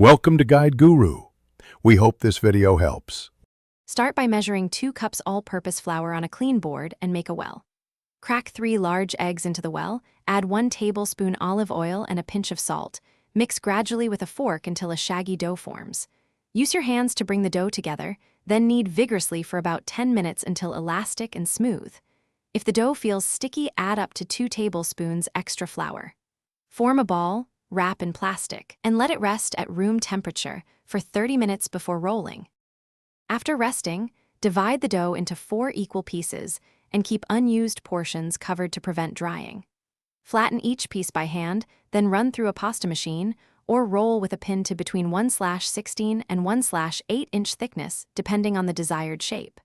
Welcome to Guide Guru. We hope this video helps. Start by measuring 2 cups all-purpose flour on a clean board and make a well. Crack 3 large eggs into the well, add 1 tablespoon olive oil and a pinch of salt. Mix gradually with a fork until a shaggy dough forms. Use your hands to bring the dough together, then knead vigorously for about 10 minutes until elastic and smooth. If the dough feels sticky, add up to 2 tablespoons extra flour. Form a ball, wrap in plastic, and let it rest at room temperature for 30 minutes before rolling. After resting, divide the dough into 4 equal pieces and keep unused portions covered to prevent drying. Flatten each piece by hand, then run through a pasta machine or roll with a pin to between 1/16 and 1/8 inch thickness, depending on the desired shape.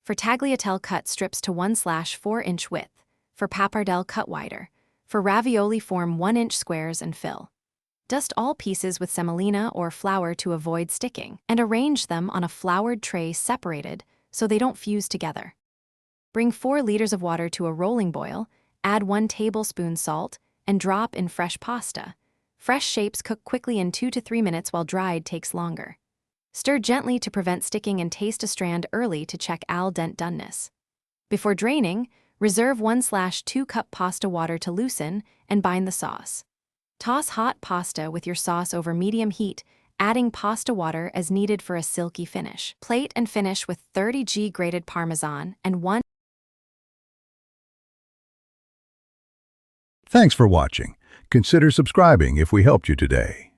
For tagliatelle, cut strips to 1/4 inch width. For pappardelle, cut wider. For ravioli, form 1-inch squares and fill. Dust all pieces with semolina or flour to avoid sticking, and arrange them on a floured tray separated so they don't fuse together. Bring 4 liters of water to a rolling boil, add 1 tablespoon salt, and drop in fresh pasta. Fresh shapes cook quickly in 2 to 3 minutes while dried takes longer. Stir gently to prevent sticking and taste a strand early to check al dente doneness. Before draining, reserve 1/2 cup pasta water to loosen and bind the sauce. Toss hot pasta with your sauce over medium heat, adding pasta water as needed for a silky finish. Plate and finish with 30 g grated Parmesan and 1. Thanks for watching. Consider subscribing if we helped you today.